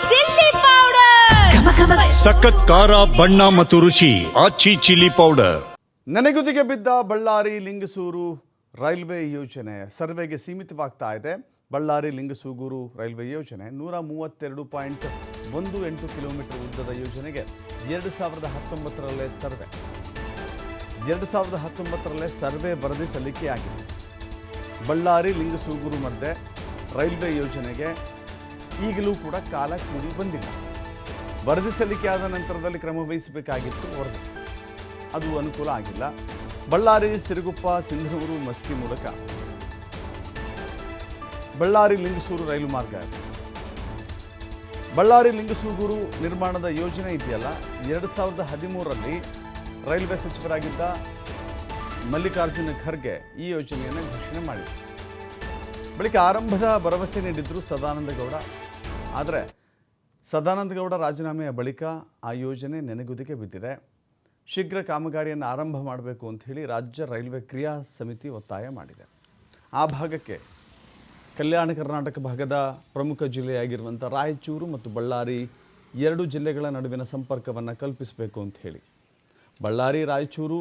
Chilli powder, ಸಖತ್ ಖಾರ ಬಣ್ಣ ಮತ್ತು ರುಚಿ ಆಚಿ ಚಿಲ್ಲಿ ಪೌಡರ್. ನೆನೆಗುದಿಗೆ ಬಿದ್ದ ಬಳ್ಳಾರಿ ಲಿಂಗಸೂರು ರೈಲ್ವೆ ಯೋಜನೆ ಸರ್ವೆಗೆ ಸೀಮಿತವಾಗ್ತಾ ಇದೆ. ಬಳ್ಳಾರಿ ಲಿಂಗಸೂಗೂರು ರೈಲ್ವೆ ಯೋಜನೆ 132.18 ಕಿಲೋಮೀಟರ್ ಉದ್ದದ ಯೋಜನೆಗೆ 2019ರಲ್ಲೇ ಸರ್ವೆ ವರದಿ ಸಲ್ಲಿಕೆಯಾಗಿದೆ. ಬಳ್ಳಾರಿ ಲಿಂಗಸೂಗೂರು ಮಧ್ಯೆ ರೈಲ್ವೆ ಯೋಜನೆಗೆ ಈಗಲೂ ಕೂಡ ಕಾಲ ಕೂಡಿ ಬಂದಿಲ್ಲ. ವರದಿ ಸಲ್ಲಿಕೆಯಾದ ನಂತರದಲ್ಲಿ ಕ್ರಮ ವಹಿಸಬೇಕಾಗಿತ್ತು. ವರದಿ ಅದು ಅನುಕೂಲ ಆಗಿಲ್ಲ. ಬಳ್ಳಾರಿ ಸಿರುಗುಪ್ಪ ಸಿಂಧನೂರು ಮಸ್ಕಿ ಮೂಲಕ ಬಳ್ಳಾರಿ ಲಿಂಗಸೂರು ರೈಲು ಮಾರ್ಗ ಇದೆ. ಬಳ್ಳಾರಿ ಲಿಂಗಸೂಗೂರು ನಿರ್ಮಾಣದ ಯೋಜನೆ ಇದೆಯಲ್ಲ, 2013ರಲ್ಲಿ ರೈಲ್ವೆ ಸಚಿವರಾಗಿದ್ದ ಮಲ್ಲಿಕಾರ್ಜುನ ಖರ್ಗೆ ಈ ಯೋಜನೆಯನ್ನು ಘೋಷಣೆ ಮಾಡಿದರು. ಬಳಿಕ ಆರಂಭದ ಭರವಸೆ ನೀಡಿದ್ರು ಸದಾನಂದ ಗೌಡ. ಆದರೆ ಸದಾನಂದ ಗೌಡ ರಾಜೀನಾಮೆಯ ಬಳಿಕ ಆ ಯೋಜನೆ ನೆನೆಗುದಿಗೆ ಬಿದ್ದಿದೆ. ಶೀಘ್ರ ಕಾಮಗಾರಿಯನ್ನು ಆರಂಭ ಮಾಡಬೇಕು ಅಂತ ಹೇಳಿ ರಾಜ್ಯ ರೈಲ್ವೆ ಕ್ರಿಯಾ ಸಮಿತಿ ಒತ್ತಾಯ ಮಾಡಿದೆ. ಆ ಭಾಗಕ್ಕೆ ಕಲ್ಯಾಣ ಕರ್ನಾಟಕ ಭಾಗದ ಪ್ರಮುಖ ಜಿಲ್ಲೆಯಾಗಿರುವಂಥ ರಾಯಚೂರು ಮತ್ತು ಬಳ್ಳಾರಿ ಎರಡು ಜಿಲ್ಲೆಗಳ ನಡುವಿನ ಸಂಪರ್ಕವನ್ನು ಕಲ್ಪಿಸಬೇಕು ಅಂತ ಹೇಳಿ ಬಳ್ಳಾರಿ ರಾಯಚೂರು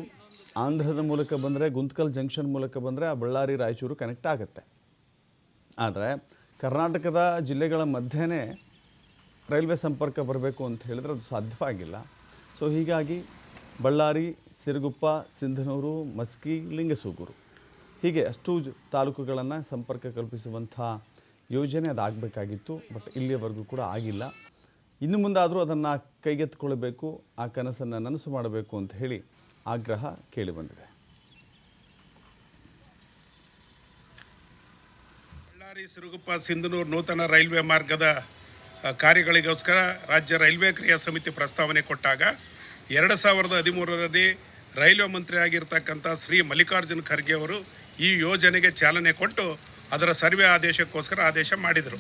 ಆಂಧ್ರದ ಮೂಲಕ ಬಂದರೆ ಗುಂತ್ಕಲ್ ಜಂಕ್ಷನ್ ಮೂಲಕ ಬಂದರೆ ಆ ಬಳ್ಳಾರಿ ರಾಯಚೂರು ಕನೆಕ್ಟ್ ಆಗುತ್ತೆ. ಆದರೆ ಕರ್ನಾಟಕದ ಜಿಲ್ಲೆಗಳ ಮಧ್ಯೆನೇ ರೈಲ್ವೆ ಸಂಪರ್ಕ ಬರಬೇಕು ಅಂತ ಹೇಳಿದ್ರೆ ಅದು ಸಾಧ್ಯವಾಗಿಲ್ಲ. ಸೊ ಹೀಗಾಗಿ ಬಳ್ಳಾರಿ, ಸಿರುಗುಪ್ಪ, ಸಿಂಧನೂರು, ಮಸ್ಕಿ, ಲಿಂಗಸೂಗೂರು ಹೀಗೆ ಅಷ್ಟು ತಾಲೂಕುಗಳನ್ನು ಸಂಪರ್ಕ ಕಲ್ಪಿಸುವಂಥ ಯೋಜನೆ ಅದಾಗಬೇಕಾಗಿತ್ತು. ಬಟ್ ಇಲ್ಲಿಯವರೆಗೂ ಕೂಡ ಆಗಿಲ್ಲ. ಇನ್ನು ಮುಂದಾದರೂ ಅದನ್ನು ಕೈಗೆತ್ತಿಕೊಳ್ಳಬೇಕು, ಆ ಕನಸನ್ನು ನನಸು ಮಾಡಬೇಕು ಅಂತ ಹೇಳಿ ಆಗ್ರಹ ಕೇಳಿಬಂದಿದೆ. ಬಳ್ಳಾರಿ ಸಿರುಗುಪ್ಪ ಸಿಂಧನೂರು ನೂತನ ರೈಲ್ವೆ ಮಾರ್ಗದ ಕಾರ್ಯಗಳಿಗೋಸ್ಕರ ರಾಜ್ಯ ರೈಲ್ವೆ ಕ್ರಿಯಾ ಸಮಿತಿ ಪ್ರಸ್ತಾವನೆ ಕೊಟ್ಟಾಗ 2013ರಲ್ಲಿ ರೈಲ್ವೆ ಮಂತ್ರಿ ಆಗಿರ್ತಕ್ಕಂಥ ಶ್ರೀ ಮಲ್ಲಿಕಾರ್ಜುನ ಖರ್ಗೆ ಅವರು ಈ ಯೋಜನೆಗೆ ಚಾಲನೆ ಕೊಟ್ಟು ಅದರ ಸರ್ವೆ ಆದೇಶಕ್ಕೋಸ್ಕರ ಆದೇಶ ಮಾಡಿದರು.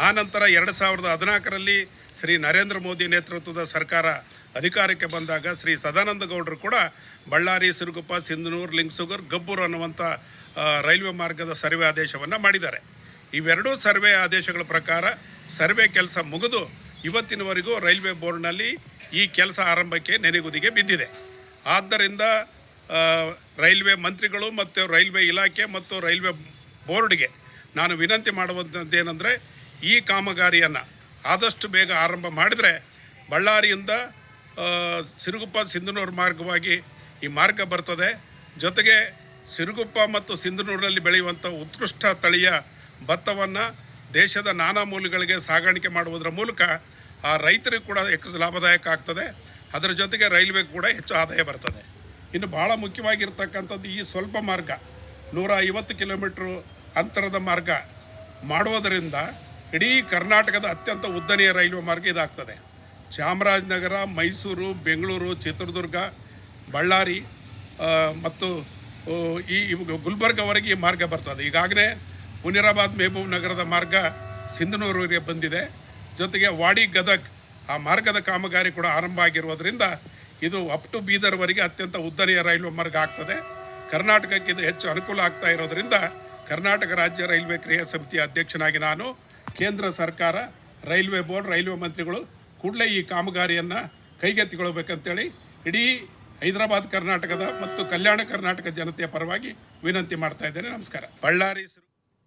ಆ ನಂತರ 2014ರಲ್ಲಿ ಶ್ರೀ ನರೇಂದ್ರ ಮೋದಿ ನೇತೃತ್ವದ ಸರ್ಕಾರ ಅಧಿಕಾರಕ್ಕೆ ಬಂದಾಗ ಶ್ರೀ ಸದಾನಂದ ಗೌಡರು ಕೂಡ ಬಳ್ಳಾರಿ, ಸಿರುಗುಪ್ಪ, ಸಿಂಧನೂರು, ಲಿಂಗಸೂಗೂರು, ಗಬ್ಬೂರು ಅನ್ನುವಂಥ ರೈಲ್ವೆ ಮಾರ್ಗದ ಸರ್ವೆ ಆದೇಶವನ್ನು ಮಾಡಿದ್ದಾರೆ. ಇವೆರಡೂ ಸರ್ವೆ ಆದೇಶಗಳ ಪ್ರಕಾರ ಸರ್ವೆ ಕೆಲಸ ಮುಗಿದು ಇವತ್ತಿನವರೆಗೂ ರೈಲ್ವೆ ಬೋರ್ಡ್ನಲ್ಲಿ ಈ ಕೆಲಸ ಆರಂಭಕ್ಕೆ ನೆನೆಗುದಿಗೆ ಬಿದ್ದಿದೆ. ಆದ್ದರಿಂದ ರೈಲ್ವೆ ಮಂತ್ರಿಗಳು ಮತ್ತು ರೈಲ್ವೆ ಇಲಾಖೆ ಮತ್ತು ರೈಲ್ವೆ ಬೋರ್ಡ್ಗೆ ನಾನು ವಿನಂತಿ ಮಾಡುವಂಥದ್ದೇನೆಂದರೆ, ಈ ಕಾಮಗಾರಿಯನ್ನು ಆದಷ್ಟು ಬೇಗ ಆರಂಭ ಮಾಡಿದರೆ ಬಳ್ಳಾರಿಯಿಂದ ಸಿರುಗುಪ್ಪ ಸಿಂಧನೂರು ಮಾರ್ಗವಾಗಿ ಈ ಮಾರ್ಗ ಬರ್ತದೆ. ಜೊತೆಗೆ ಸಿರುಗುಪ್ಪ ಮತ್ತು ಸಿಂಧನೂರಿನಲ್ಲಿ ಬೆಳೆಯುವಂಥ ಉತ್ಕೃಷ್ಟ ತಳಿಯ ಭತ್ತವನ್ನು ದೇಶದ ನಾನಾ ಮೂಲೆಗಳಿಗೆ ಸಾಗಾಣಿಕೆ ಮಾಡುವುದರ ಮೂಲಕ ಆ ರೈತರಿಗೂ ಕೂಡ ಹೆಚ್ಚು ಲಾಭದಾಯಕ ಆಗ್ತದೆ. ಅದರ ಜೊತೆಗೆ ರೈಲ್ವೆಗೆ ಕೂಡ ಹೆಚ್ಚು ಆದಾಯ ಬರ್ತದೆ. ಇನ್ನು ಭಾಳ ಮುಖ್ಯವಾಗಿರ್ತಕ್ಕಂಥದ್ದು ಈ ಸ್ವಲ್ಪ ಮಾರ್ಗ 150 ಕಿಲೋಮೀಟ್ರು ಅಂತರದ ಮಾರ್ಗ ಮಾಡೋದರಿಂದ ಇಡೀ ಕರ್ನಾಟಕದ ಅತ್ಯಂತ ಉದ್ದನೆಯ ರೈಲ್ವೆ ಮಾರ್ಗ ಇದಾಗ್ತದೆ. ಚಾಮರಾಜನಗರ, ಮೈಸೂರು, ಬೆಂಗಳೂರು, ಚಿತ್ರದುರ್ಗ, ಬಳ್ಳಾರಿ ಮತ್ತು ಈ ಗುಲ್ಬರ್ಗವರೆಗೆ ಈ ಮಾರ್ಗ ಬರ್ತದೆ. ಈಗಾಗಲೇ ಮುನಿರಾಬಾದ್, ಮೆಹಬೂಬ್ ನಗರದ ಮಾರ್ಗ ಸಿಂಧನೂರಿಗೆ ಬಂದಿದೆ. ಜೊತೆಗೆ ವಾಡಿ, ಗದಗ್ ಆ ಮಾರ್ಗದ ಕಾಮಗಾರಿ ಕೂಡ ಆರಂಭ ಆಗಿರುವುದರಿಂದ ಇದು ಅಪ್ ಟು ಬೀದರ್ವರೆಗೆ ಅತ್ಯಂತ ಉದ್ದನೆಯ ರೈಲ್ವೆ ಮಾರ್ಗ ಆಗ್ತದೆ. ಕರ್ನಾಟಕಕ್ಕೆ ಇದು ಹೆಚ್ಚು ಅನುಕೂಲ ಆಗ್ತಾ ಇರೋದರಿಂದ ಕರ್ನಾಟಕ ರಾಜ್ಯ ರೈಲ್ವೆ ಕ್ರಿಯಾ ಸಮಿತಿಯ ಅಧ್ಯಕ್ಷನಾಗಿ ನಾನು ಕೇಂದ್ರ ಸರ್ಕಾರ, ರೈಲ್ವೆ ಬೋರ್ಡ್, ರೈಲ್ವೆ ಮಂತ್ರಿಗಳು ಕೂಡಲೇ ಈ ಕಾಮಗಾರಿಯನ್ನು ಕೈಗೆತ್ತಿಕೊಳ್ಬೇಕಂತೇಳಿ ಇಡೀ ಹೈದರಾಬಾದ್ ಕರ್ನಾಟಕದ ಮತ್ತು ಕಲ್ಯಾಣ ಕರ್ನಾಟಕ ಜನತೆಯ ಪರವಾಗಿ ವಿನಂತಿ ಮಾಡ್ತಾ ಇದ್ದೇನೆ. ನಮಸ್ಕಾರ. ಬಳ್ಳಾರಿ